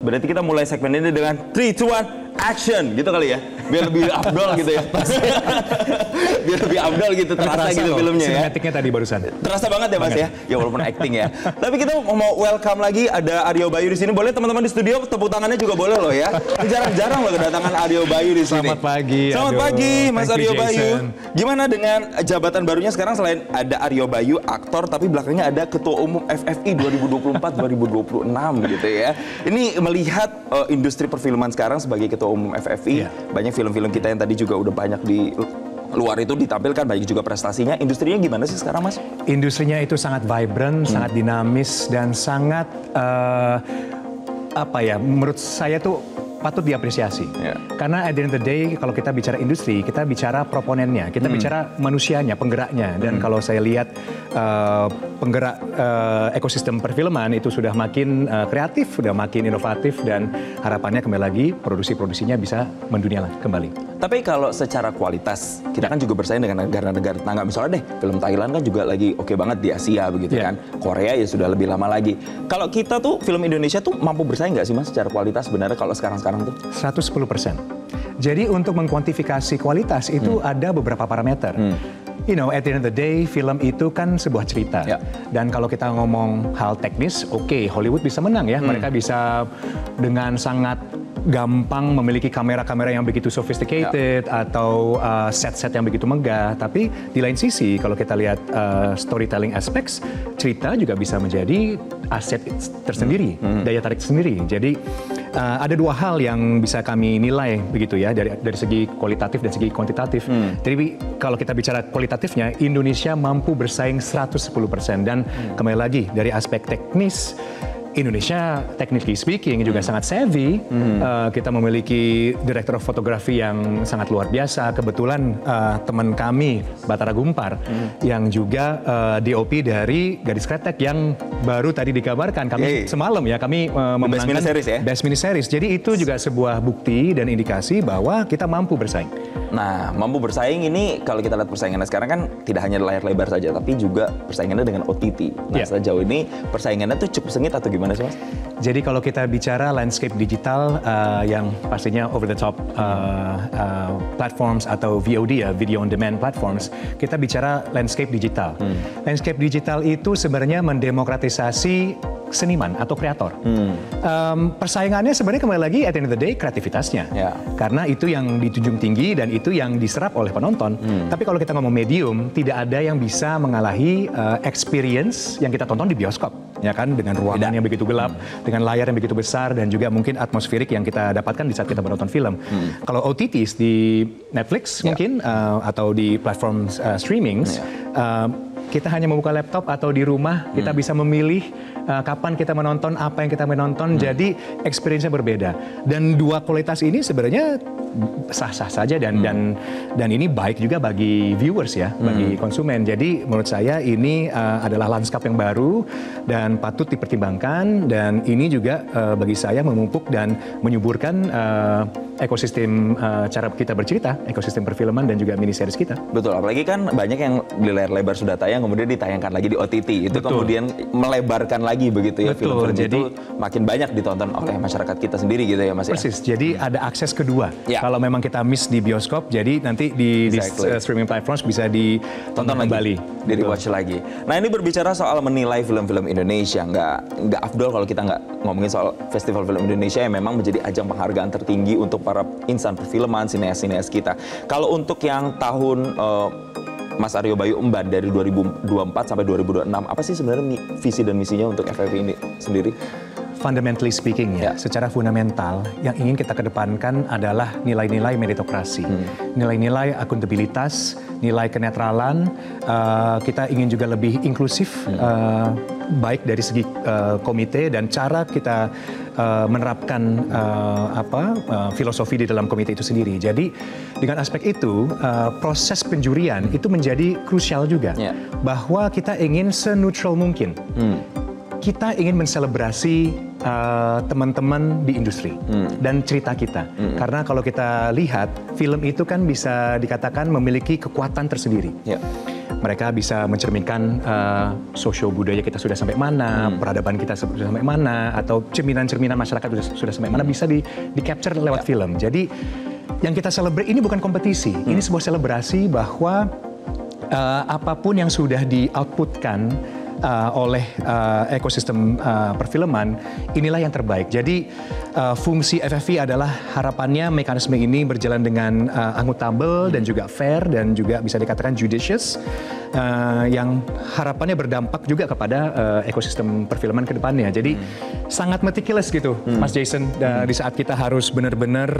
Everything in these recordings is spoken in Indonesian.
Berarti kita mulai segmen ini dengan 3, 2, 1, action gitu kali ya, biar lebih afdol gitu ya. Biar lebih afdol gitu, terasa gitu filmnya ya. Sinematiknya tadi barusan. Terasa banget ya Mas ya, ya walaupun acting ya. Tapi kita mau welcome lagi, ada Aryo Bayu di sini. Boleh teman-teman di studio tepuk tangannya juga boleh loh ya. Ini jarang-jarang loh kedatangan Aryo Bayu di sini. Selamat pagi. Selamat pagi Mas Aryo Bayu. Gimana dengan jabatan barunya sekarang, selain ada Aryo Bayu aktor, tapi belakangnya ada Ketua Umum FFI 2024-2026 gitu ya. Ini melihat industri perfilman sekarang sebagai Ketua Umum FFI, banyak film-film kita yang tadi juga udah banyak di luar itu ditampilkan, banyak juga prestasinya. Industrinya gimana sih sekarang Mas? Industrinya itu sangat vibrant, sangat dinamis, dan sangat menurut saya tuh patut diapresiasi. Karena at the end of the day, kalau kita bicara industri, kita bicara proponennya, kita bicara manusianya, penggeraknya. Dan kalau saya lihat penggerak ekosistem perfilman itu sudah makin kreatif, sudah makin inovatif, dan harapannya kembali lagi produksi-produksinya bisa mendunia kembali. Tapi kalau secara kualitas, kita kan juga bersaing dengan negara-negara tetangga. Misalnya deh, film Thailand kan juga lagi oke banget di Asia begitu kan. Korea ya sudah lebih lama lagi. Kalau kita tuh, film Indonesia tuh mampu bersaing nggak sih Mas secara kualitas sebenarnya kalau sekarang tuh? 110%. Jadi untuk mengkuantifikasi kualitas itu ada beberapa parameter. You know, at the end of the day, film itu kan sebuah cerita. Dan kalau kita ngomong hal teknis, oke, Hollywood bisa menang ya. Mereka bisa dengan sangat gampang memiliki kamera-kamera yang begitu sophisticated atau set-set yang begitu megah. Tapi di lain sisi, kalau kita lihat storytelling aspects, cerita juga bisa menjadi aset tersendiri, daya tarik sendiri. Jadi ada dua hal yang bisa kami nilai begitu ya, dari segi kualitatif dan segi kuantitatif. Jadi kalau kita bicara kualitatifnya, Indonesia mampu bersaing 110%. Dan kembali lagi dari aspek teknis, Indonesia, technically speaking, juga sangat savvy. Kita memiliki direktur fotografi yang sangat luar biasa. Kebetulan teman kami, Batara Gumpar, yang juga DOP dari Gadis Kretek yang baru tadi dikabarkan. Kami semalam ya, kami memenangkan Best Mini Series. Jadi itu juga sebuah bukti dan indikasi bahwa kita mampu bersaing. Nah, mampu bersaing ini kalau kita lihat persaingannya sekarang kan tidak hanya layar lebar saja, tapi juga persaingannya dengan OTT. Nah, sejauh ini persaingannya tuh cukup sengit atau gimana sih Mas? Jadi kalau kita bicara landscape digital yang pastinya over the top platforms atau VOD ya, video on demand platforms, kita bicara landscape digital. Landscape digital itu sebenarnya mendemokratisasi seniman atau kreator. Persaingannya sebenarnya kembali lagi at the end of the day kreativitasnya. Karena itu yang dijunjung tinggi dan itu yang diserap oleh penonton. Tapi kalau kita ngomong medium, tidak ada yang bisa mengalahi experience yang kita tonton di bioskop. Ya kan, dengan ruangan yang begitu gelap, dengan layar yang begitu besar, dan juga mungkin atmosferik yang kita dapatkan di saat kita menonton film. Kalau OTTs di Netflix mungkin atau di platform streaming, kita hanya membuka laptop atau di rumah, kita bisa memilih kapan kita menonton, apa yang kita menonton, jadi experience-nya berbeda. Dan dua kualitas ini sebenarnya sah-sah saja dan ini baik juga bagi viewers ya, bagi konsumen. Jadi menurut saya ini adalah lanskap yang baru dan patut dipertimbangkan, dan ini juga bagi saya memupuk dan menyuburkan ekosistem cara kita bercerita, ekosistem perfilman dan juga mini series kita. Betul, apalagi kan banyak yang di layar lebar sudah tayang, kemudian ditayangkan lagi di OTT. Itu kemudian melebarkan lagi begitu ya, film-film itu makin banyak ditonton oleh masyarakat kita sendiri gitu ya Mas ya? Persis, jadi ada akses kedua. Kalau memang kita miss di bioskop, jadi nanti di streaming platforms bisa ditonton kembali. Di-rewatch lagi. Nah, ini berbicara soal menilai film-film Indonesia, nggak afdol kalau kita nggak ngomongin soal Festival Film Indonesia yang memang menjadi ajang penghargaan tertinggi untuk para insan perfilman, sineas-sineas kita. Kalau untuk yang tahun Mas Aryo Bayu emban dari 2024 sampai 2026, apa sih sebenarnya visi dan misinya untuk FFI ini sendiri? Fundamentally speaking ya, secara fundamental yang ingin kita kedepankan adalah nilai-nilai meritokrasi, nilai-nilai akuntabilitas, nilai kenetralan. Kita ingin juga lebih inklusif, baik dari segi komite dan cara kita menerapkan filosofi di dalam komite itu sendiri. Jadi dengan aspek itu proses penjurian itu menjadi krusial juga, bahwa kita ingin senutral mungkin. Kita ingin menselebrasi teman-teman di industri dan cerita kita. Karena kalau kita lihat, film itu kan bisa dikatakan memiliki kekuatan tersendiri. mereka bisa mencerminkan sosio budaya kita sudah sampai mana, peradaban kita sudah sampai mana, atau cerminan-cerminan masyarakat sudah sampai mana bisa di-capture lewat film. Jadi yang kita celebrate ini bukan kompetisi, ini sebuah selebrasi bahwa apapun yang sudah di-outputkan oleh ekosistem perfilman, inilah yang terbaik. Jadi fungsi FFI adalah harapannya mekanisme ini berjalan dengan akuntabel dan juga fair dan juga bisa dikatakan judicious, yang harapannya berdampak juga kepada ekosistem perfilman ke depannya. Jadi sangat meticulous gitu, Mas Jason, di saat kita harus benar-benar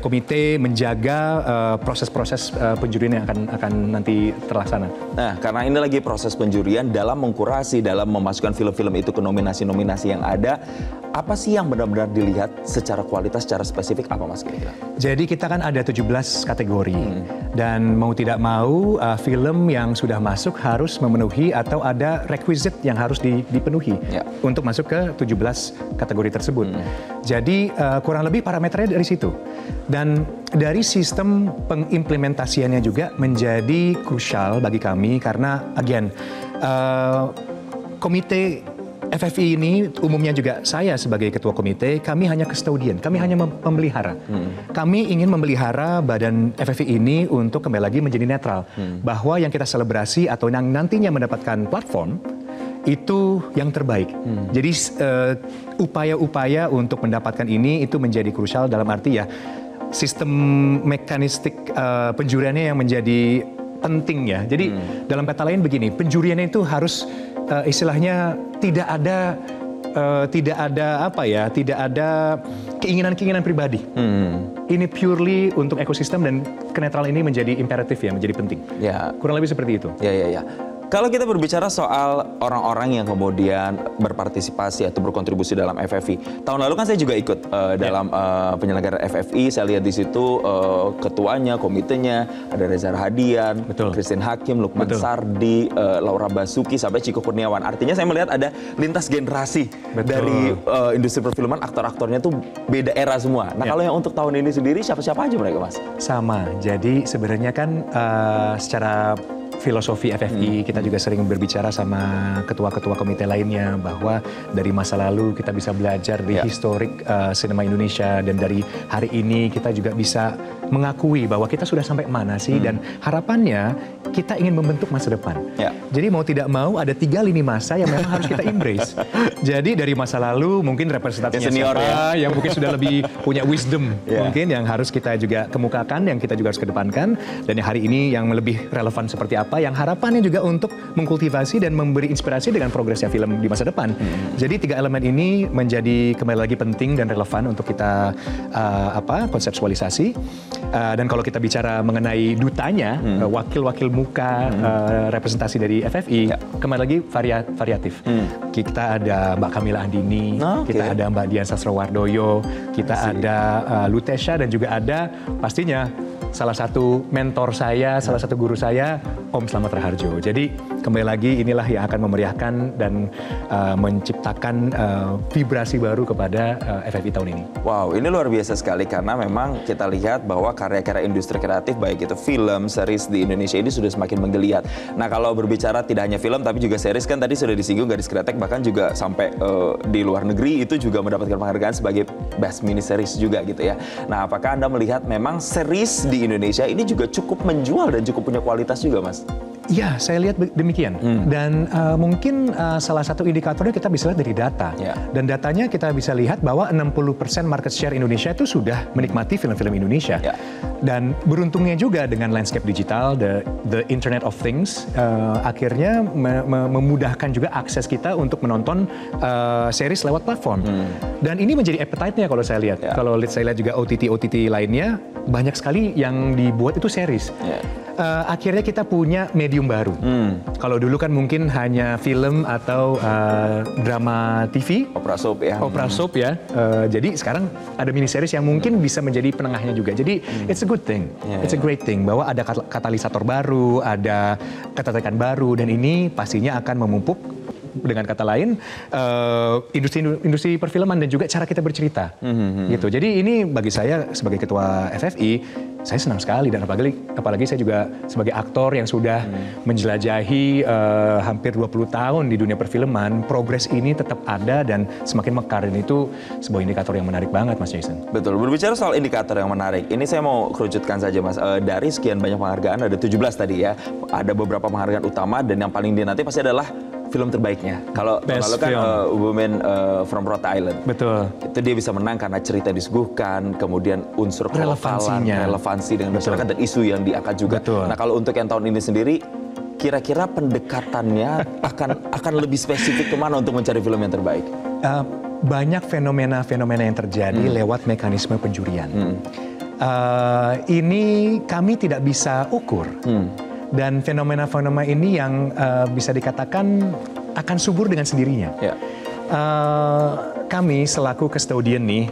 komite menjaga proses-proses penjurian yang akan nanti terlaksana. Nah, karena ini lagi proses penjurian dalam mengkurasi, dalam memasukkan film-film itu ke nominasi-nominasi yang ada, apa sih yang benar-benar dilihat secara kualitas, secara spesifik apa Mas kira-kira? Jadi kita kan ada 17 kategori dan mau tidak mau film yang sudah masuk harus memenuhi atau ada requisite yang harus dipenuhi untuk masuk ke 17 kategori tersebut. Jadi kurang lebih parameternya dari situ. Dan dari sistem pengimplementasiannya juga menjadi krusial bagi kami karena again komite FFI ini umumnya juga saya sebagai ketua komite, kami hanya custodian, kami hanya memelihara. Kami ingin memelihara badan FFI ini untuk kembali lagi menjadi netral. Bahwa yang kita selebrasi atau yang nantinya mendapatkan platform, itu yang terbaik. Jadi upaya-upaya untuk mendapatkan ini itu menjadi krusial dalam arti ya, sistem mekanistik penjuriannya yang menjadi penting ya. Jadi dalam kata lain begini, penjuriannya itu harus istilahnya tidak ada keinginan-keinginan pribadi. Ini purely untuk ekosistem dan kenetralan ini menjadi imperatif ya, menjadi penting. Ya. Kurang lebih seperti itu. Ya. Kalau kita berbicara soal orang-orang yang kemudian berpartisipasi atau berkontribusi dalam FFI, tahun lalu kan saya juga ikut dalam penyelenggaraan FFI. Saya lihat di situ ketuanya, komitenya, ada Reza Rahadian, Christine Hakim, Lukman Sardi, Laura Basuki, sampai Chico Kurniawan. Artinya saya melihat ada lintas generasi dari industri perfilman, aktor-aktornya tuh beda era semua. Nah kalau yang untuk tahun ini sendiri, siapa-siapa aja mereka Mas? Sama, jadi sebenarnya kan secara filosofi FFI, kita juga sering berbicara sama ketua-ketua komite lainnya bahwa dari masa lalu kita bisa belajar di historik sinema Indonesia dan dari hari ini kita juga bisa mengakui bahwa kita sudah sampai mana sih dan harapannya kita ingin membentuk masa depan. Jadi mau tidak mau ada 3 lini masa yang memang harus kita embrace. Jadi dari masa lalu mungkin representasinya siapa yang mungkin sudah lebih punya wisdom mungkin yang harus kita juga kemukakan, yang kita juga harus kedepankan, dan yang hari ini yang lebih relevan seperti apa, yang harapannya juga untuk mengkultivasi dan memberi inspirasi dengan progresnya film di masa depan. Jadi 3 elemen ini menjadi kembali lagi penting dan relevan untuk kita konseptualisasi. Dan kalau kita bicara mengenai dutanya, wakil-wakil muka representasi dari FFI, kembali lagi variatif. Kita ada Mbak Kamila Andini, kita ada Mbak Dian Sastrowardoyo, kita ada Lutesha, dan juga ada pastinya salah satu mentor saya, salah satu guru saya, Om Slamet Raharjo. Jadi kembali lagi inilah yang akan memeriahkan dan menciptakan vibrasi baru kepada FFI tahun ini. Wow, ini luar biasa sekali karena memang kita lihat bahwa karya-karya industri kreatif baik itu film, series di Indonesia ini sudah semakin menggeliat. Nah kalau berbicara tidak hanya film tapi juga series, kan tadi sudah disinggung Gadis Kretek, bahkan juga sampai di luar negeri itu juga mendapatkan penghargaan sebagai best mini series juga gitu ya. Nah apakah Anda melihat memang series di Indonesia ini juga cukup menjual dan cukup punya kualitas juga Mas? Ya, saya lihat demikian. Dan mungkin salah satu indikatornya kita bisa lihat dari data. Dan datanya kita bisa lihat bahwa 60% market share Indonesia itu sudah menikmati film-film Indonesia. Dan beruntungnya juga dengan landscape digital, the Internet of Things, akhirnya memudahkan juga akses kita untuk menonton series lewat platform. Dan ini menjadi appetite-nya kalau saya lihat. Kalau saya lihat juga OTT lainnya, banyak sekali yang dibuat itu series. Akhirnya kita punya medium baru. Kalau dulu kan mungkin hanya film atau drama TV, opera soap ya. Jadi sekarang ada mini series yang mungkin bisa menjadi penengahnya juga. Jadi it's a good thing, it's a great thing bahwa ada katalisator baru, ada ketertarikan baru, dan ini pastinya akan memupuk dengan kata lain industri perfilman dan juga cara kita bercerita. Gitu. Jadi ini bagi saya sebagai ketua FFI, saya senang sekali, dan apalagi saya juga sebagai aktor yang sudah menjelajahi hampir 20 tahun di dunia perfilman, progres ini tetap ada dan semakin mekar, dan itu sebuah indikator yang menarik banget, Mas Jason. Betul, berbicara soal indikator yang menarik, ini saya mau kerucutkan saja, Mas. Dari sekian banyak penghargaan, ada 17 tadi ya, ada beberapa penghargaan utama, dan yang paling dinanti pasti adalah film terbaiknya. Kalau lalu kan Women from Rhode Island. Betul. Itu dia bisa menang karena cerita disuguhkan, kemudian unsur kelokalan, relevansi dengan masyarakat, dan isu yang diangkat juga. Betul. Nah, kalau untuk yang tahun ini sendiri, kira-kira pendekatannya akan lebih spesifik kemana untuk mencari film yang terbaik? Banyak fenomena-fenomena yang terjadi lewat mekanisme penjurian. Ini kami tidak bisa ukur. Dan fenomena-fenomena ini yang bisa dikatakan akan subur dengan sendirinya. Yeah. Kami selaku custodian nih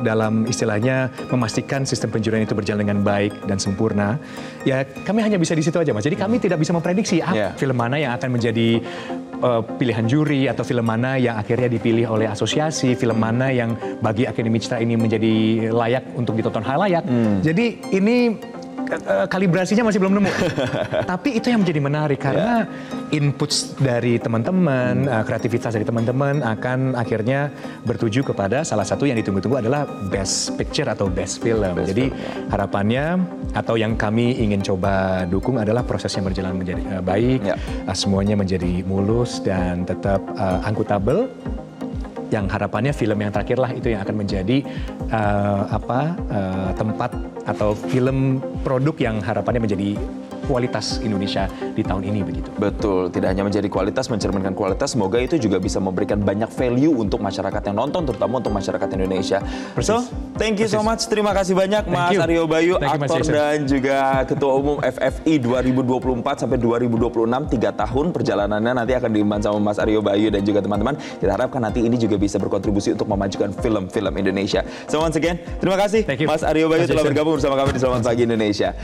dalam istilahnya memastikan sistem penjurian itu berjalan dengan baik dan sempurna. Ya kami hanya bisa di situ aja, Mas. Jadi kami tidak bisa memprediksi film mana yang akan menjadi pilihan juri, atau film mana yang akhirnya dipilih oleh asosiasi, film mana yang bagi Akademi Citra ini menjadi layak untuk ditonton halayak. Jadi ini kalibrasinya masih belum nemu. Tapi itu yang menjadi menarik karena input dari teman-teman, kreativitas dari teman-teman akan akhirnya bertuju kepada salah satu yang ditunggu-tunggu adalah Best Picture atau Best Film. Jadi harapannya atau yang kami ingin coba dukung adalah prosesnya berjalan menjadi baik, semuanya menjadi mulus dan tetap akuntabel. Yang harapannya film yang terakhir lah itu yang akan menjadi tempat atau film produk yang harapannya menjadi kualitas Indonesia di tahun ini, begitu. Betul, tidak hanya menjadi kualitas, mencerminkan kualitas, semoga itu juga bisa memberikan banyak value untuk masyarakat yang nonton, terutama untuk masyarakat Indonesia. So, thank you so much, terima kasih banyak Mas Aryo Bayu, aktor dan juga Ketua Umum FFI 2024 sampai 2026, 3 tahun perjalanannya nanti akan diemban sama Mas Aryo Bayu dan juga teman-teman. Kita harapkan nanti ini juga bisa berkontribusi untuk memajukan film-film Indonesia. So once again, terima kasih Mas Aryo Bayu telah bergabung bersama kami di Selamat Pagi Indonesia.